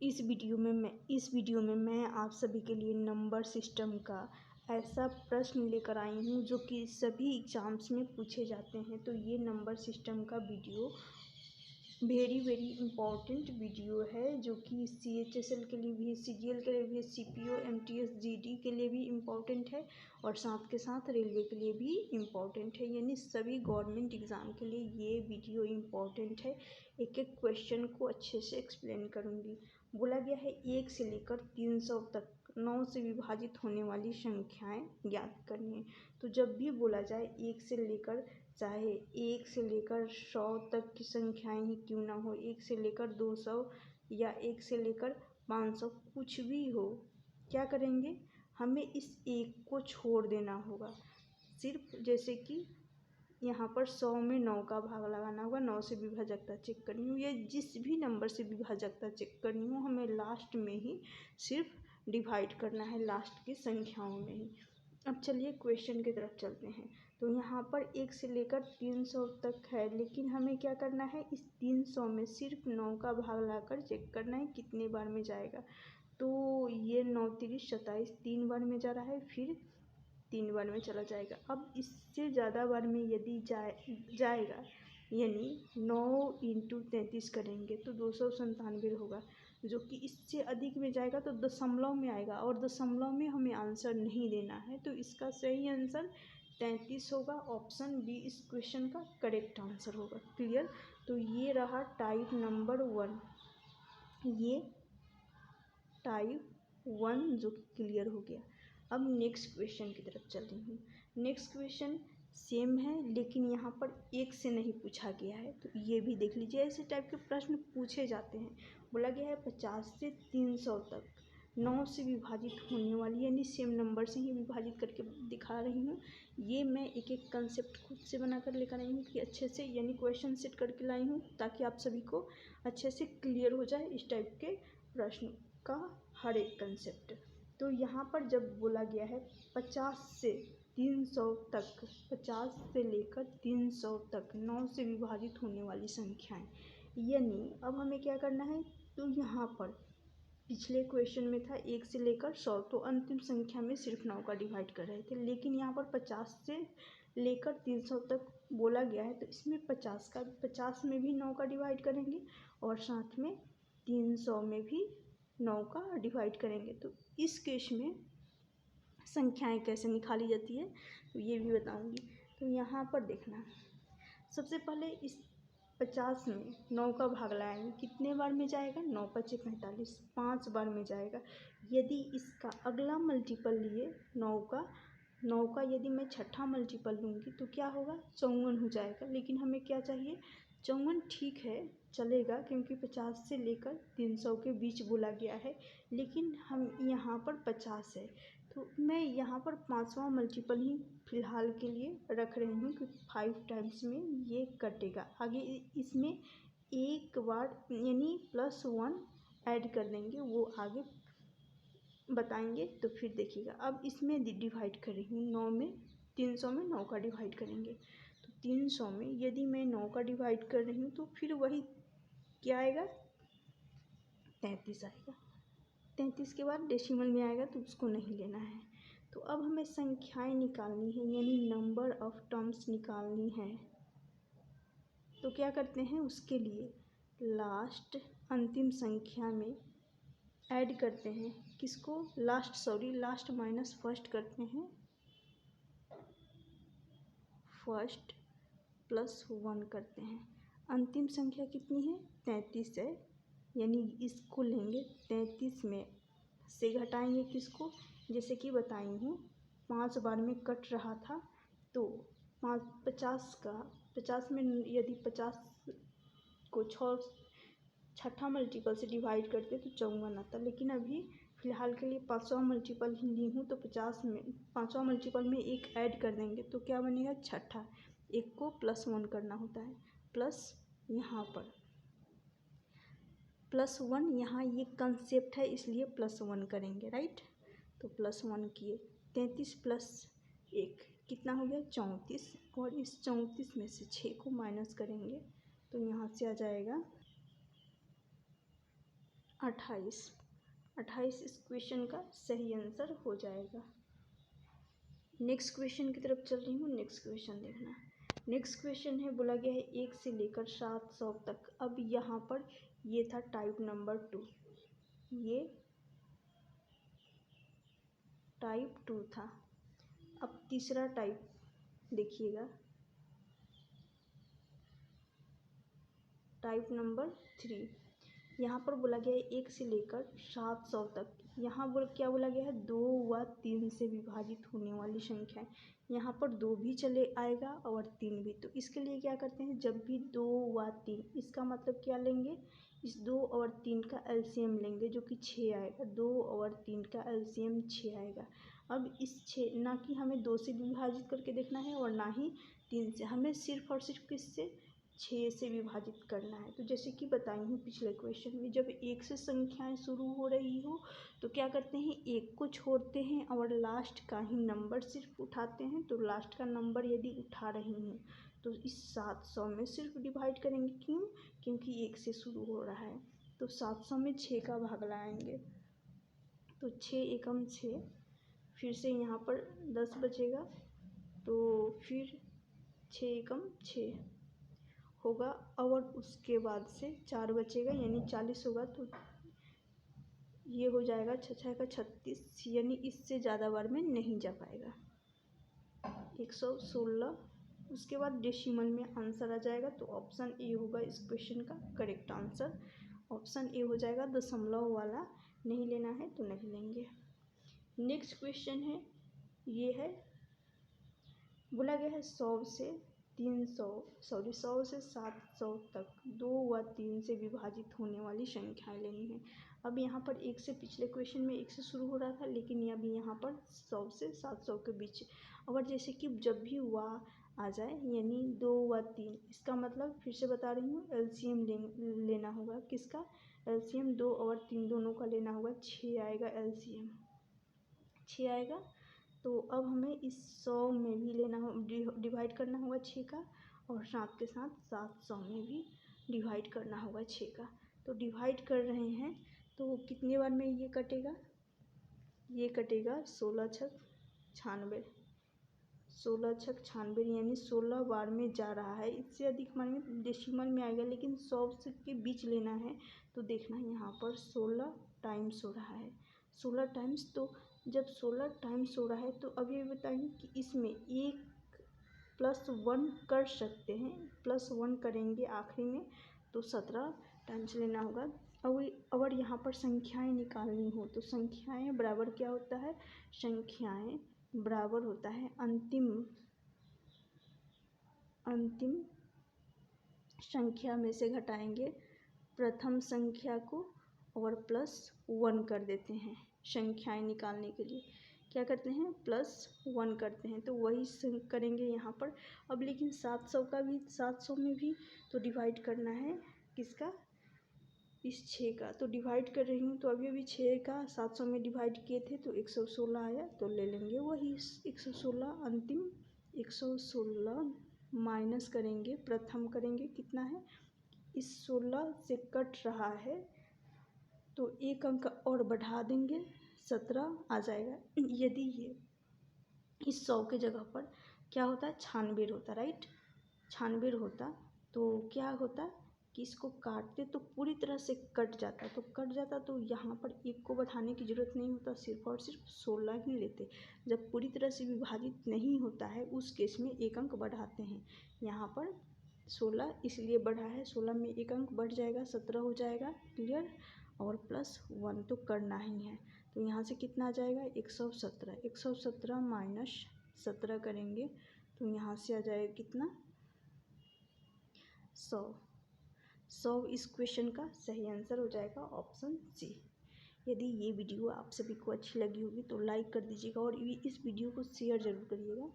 इस वीडियो में मैं आप सभी के लिए नंबर सिस्टम का ऐसा प्रश्न लेकर आई हूँ जो कि सभी एग्ज़ाम्स में पूछे जाते हैं। तो ये नंबर सिस्टम का वीडियो वेरी इम्पॉर्टेंट वीडियो है जो कि CHSL के लिए भी, CGL के लिए भी, CPO, MTS, GD के लिए भी इम्पॉर्टेंट है और साथ के साथ रेलवे के लिए भी इम्पॉर्टेंट है। यानी सभी गवर्नमेंट एग्ज़ाम के लिए ये वीडियो इम्पॉर्टेंट है। एक एक क्वेश्चन को अच्छे से एक्सप्लेन करूँगी। बोला गया है 1 से लेकर 300 तक 9 से विभाजित होने वाली संख्याएं ज्ञात करनी है। तो जब भी बोला जाए 1 से लेकर, चाहे 1 से लेकर 100 तक की संख्याएं ही क्यों ना हो, 1 से लेकर 200 या 1 से लेकर 500, कुछ भी हो, क्या करेंगे, हमें इस एक को छोड़ देना होगा। सिर्फ जैसे कि यहाँ पर 100 में 9 का भाग लगाना होगा, 9 से विभाजकता चेक करनी हो या जिस भी नंबर से विभाजकता चेक करनी हो, हमें लास्ट में ही सिर्फ डिवाइड करना है, लास्ट की संख्याओं में ही। अब चलिए क्वेश्चन की तरफ चलते हैं। तो यहाँ पर 1 से लेकर 300 तक है, लेकिन हमें क्या करना है, इस 300 में सिर्फ 9 का भाग लाकर चेक करना है कितने बार में जाएगा। तो ये 9 3 27 3 बार में जा रहा है, फिर 3 बार में चला जाएगा। अब इससे ज़्यादा बार में यदि जाएगा यानी 9 × 33 करेंगे तो 297 होगा, जो कि इससे अधिक में जाएगा तो दशमलव में आएगा और दशमलव में हमें आंसर नहीं देना है। तो इसका सही आंसर 33 होगा। ऑप्शन बी इस क्वेश्चन का करेक्ट आंसर होगा। क्लियर। तो ये रहा टाइप नंबर 1, ये टाइप 1 जो क्लियर हो गया। अब नेक्स्ट क्वेश्चन की तरफ चल रही हूँ। नेक्स्ट क्वेश्चन सेम है लेकिन यहाँ पर 1 से नहीं पूछा गया है, तो ये भी देख लीजिए। ऐसे टाइप के प्रश्न पूछे जाते हैं। बोला गया है 50 से 300 तक 9 से विभाजित होने वाली, यानी सेम नंबर से ही विभाजित करके दिखा रही हूँ। ये मैं एक एक कंसेप्ट खुद से बना कर लेकर आई हूँ कि अच्छे से, यानी क्वेश्चन सेट करके लाई हूँ ताकि आप सभी को अच्छे से क्लियर हो जाए इस टाइप के प्रश्न का हर एक कंसेप्ट। तो यहाँ पर जब बोला गया है 50 से 300 तक, 50 से लेकर 300 तक 9 से विभाजित होने वाली संख्याएं, यानी अब हमें क्या करना है, तो यहाँ पर पिछले क्वेश्चन में था 1 से लेकर 100, तो अंतिम संख्या में सिर्फ 9 का डिवाइड कर रहे थे, लेकिन यहाँ पर 50 से लेकर 300 तक बोला गया है तो इसमें 50 में भी 9 का डिवाइड करेंगे और साथ में 300 में भी 9 का डिवाइड करेंगे। तो इस केस में संख्याएं कैसे निकाली जाती है तो ये भी बताऊंगी। तो यहाँ पर देखना, सबसे पहले इस 50 में 9 का भाग लगाएंगे, कितने बार में जाएगा, 9 × 5 = 45, 5 बार में जाएगा। यदि इसका अगला मल्टीपल लिए 9 का यदि मैं छठा मल्टीपल लूँगी तो क्या होगा, 54 हो जाएगा। लेकिन हमें क्या चाहिए, 54 ठीक है चलेगा क्योंकि 50 से लेकर 300 के बीच बोला गया है, लेकिन हम यहाँ पर 50 है तो मैं यहाँ पर 5वां मल्टीपल ही फ़िलहाल के लिए रख रही हूँ कि 5 टाइम्स में ये कटेगा। आगे इसमें एक बार यानी +1 ऐड कर देंगे, वो आगे बताएंगे तो फिर देखिएगा। अब इसमें डिवाइड कर रही हूँ 9 में, 300 में 9 का डिवाइड करेंगे तो 300 में यदि मैं 9 का डिवाइड कर रही हूँ तो फिर वही क्या आएगा, 33 आएगा। 33 के बाद डेसिमल में आएगा तो उसको नहीं लेना है। तो अब हमें संख्याएं निकालनी है यानी नंबर ऑफ टर्म्स निकालनी है। तो क्या करते हैं, उसके लिए लास्ट अंतिम संख्या में ऐड करते हैं, किसको, लास्ट माइनस फर्स्ट करते हैं, फर्स्ट +1 करते हैं। अंतिम संख्या कितनी है, 33 है, यानी इसको लेंगे 33 में से घटाएंगे किसको, जैसे कि बताई हूँ 5 बार में कट रहा था तो 50 में यदि 50 को छठा मल्टीपल से डिवाइड करते तो 54 आता, लेकिन अभी फ़िलहाल के लिए 5वां मल्टीपल ही ली हूँ तो 50 में 5वां मल्टीपल में एक ऐड कर देंगे तो क्या बनेगा, छठा। एक को +1 करना होता है, प्लस यहाँ पर +1, यहाँ ये कंसेप्ट है इसलिए +1 करेंगे, राइट। तो +1 किए, 33 + 1 कितना हो गया, 34, और इस 34 में से 6 को माइनस करेंगे तो यहाँ से आ जाएगा 28 इस क्वेश्चन का सही आंसर हो जाएगा। नेक्स्ट क्वेश्चन की तरफ चल रही हूँ। नेक्स्ट क्वेश्चन देखना। नेक्स्ट क्वेश्चन है, बोला गया है 1 से लेकर 700 तक। अब यहाँ पर ये था टाइप नंबर 2, ये टाइप 2 था। अब तीसरा टाइप देखिएगा, टाइप नंबर 3। यहाँ पर बोला गया है 1 से लेकर 700 तक। यहाँ क्या बोला गया है, 2 व 3 से विभाजित होने वाली संख्या है। यहाँ पर 2 भी चले आएगा और 3 भी। तो इसके लिए क्या करते हैं, जब भी 2 व 3, इसका मतलब क्या लेंगे, इस 2 और 3 का एलसीएम लेंगे जो कि 6 आएगा। 2 और 3 का एलसीएम 6 आएगा। अब इस 6, ना कि हमें 2 से विभाजित करके देखना है और ना ही 3 से, हमें सिर्फ और सिर्फ किससे, 6 से विभाजित करना है। तो जैसे कि बताई हूँ पिछले क्वेश्चन में, जब 1 से संख्याएं शुरू हो रही हो तो क्या करते हैं, 1 को छोड़ते हैं और लास्ट का ही नंबर सिर्फ उठाते हैं। तो लास्ट का नंबर यदि उठा रही हूँ तो इस 700 में सिर्फ डिवाइड करेंगे। क्यों, क्योंकि 1 से शुरू हो रहा है। तो 700 में 6 का भाग लाएंगे, तो 6 एकम 6, फिर से यहाँ पर 10 बचेगा, तो फिर 6 एकम 6 होगा और उसके बाद से 4 बचेगा यानी 40 होगा। तो ये हो जाएगा 6 का 36, यानी इससे ज़्यादा बार में नहीं जा पाएगा। 116। उसके बाद डेसिमल में आंसर आ जाएगा। तो ऑप्शन ए होगा इस क्वेश्चन का करेक्ट आंसर। ऑप्शन ए हो जाएगा, दशमलव वाला नहीं लेना है तो नहीं लेंगे। नेक्स्ट क्वेश्चन है, ये है, बोला गया है 100 से 700 तक 2 व 3 से विभाजित होने वाली संख्याएं लेनी है। अब यहाँ पर 1 से, पिछले क्वेश्चन में 1 से शुरू हो रहा था, लेकिन अभी यहाँ पर 100 से 700 के बीच। और जैसे कि जब भी वा आ जाए यानी 2 व 3, इसका मतलब फिर से बता रही हूँ, एलसीएम लेना होगा। किसका एलसीएम, 2 और 3 दोनों का लेना होगा। 6 आएगा एलसीएम, 6 आएगा। तो अब हमें इस 100 में भी लेना हो, डिवाइड करना होगा 6 का, और साथ के साथ 700 में भी डिवाइड करना होगा 6 का। तो डिवाइड कर रहे हैं तो कितने बार में ये कटेगा, ये कटेगा 16 छक 96, 16 छक 96 यानी 16 बार में जा रहा है। इससे अधिक मान में डेसिमल में आएगा, लेकिन 100 के बीच लेना है। तो देखना यहाँ पर 16 टाइम्स हो रहा है, 16 टाइम्स। तो जब 16 टाइम्स हो रहा है तो अब ये बताइए कि इसमें 1 + 1 कर सकते हैं, +1 करेंगे आखिरी में, तो 17 टाइम्स लेना होगा। अगर यहाँ पर संख्याएं निकालनी हो तो संख्याएं बराबर क्या होता है, संख्याएं बराबर होता है अंतिम संख्या में से घटाएंगे प्रथम संख्या को और +1 कर देते हैं। संख्याएं निकालने के लिए क्या करते हैं, +1 करते हैं। तो वही करेंगे यहाँ पर। अब लेकिन 700 का भी, 700 में भी तो डिवाइड करना है किसका, इस 6 का। तो डिवाइड कर रही हूँ, तो अभी 6 का 700 में डिवाइड किए थे तो 116 आया, तो ले लेंगे वही 116 अंतिम। 116 माइनस करेंगे, प्रथम करेंगे, कितना है, इस 16 से कट रहा है तो 1 अंक और बढ़ा देंगे, 17 आ जाएगा। यदि ये इस 100 के जगह पर क्या होता है, 96 होता, राइट, 96 होता तो क्या होता कि इसको काटते तो पूरी तरह से कट जाता, तो कट जाता तो यहाँ पर 1 को बढ़ाने की ज़रूरत नहीं होता, सिर्फ और सिर्फ 16 ही लेते। जब पूरी तरह से विभाजित नहीं होता है उस केस में 1 अंक बढ़ाते हैं। यहाँ पर 16 इसलिए बढ़ा है, 16 में 1 अंक बढ़ जाएगा, 17 हो जाएगा, क्लियर। और +1 तो करना ही है। तो यहाँ से कितना आ जाएगा, 117, 117 माइनस 17 करेंगे तो यहाँ से आ जाएगा कितना, 100। 100 इस क्वेश्चन का सही आंसर हो जाएगा, ऑप्शन सी। यदि ये वीडियो आप सभी को अच्छी लगी होगी तो लाइक कर दीजिएगा और इस वीडियो को शेयर ज़रूर करिएगा।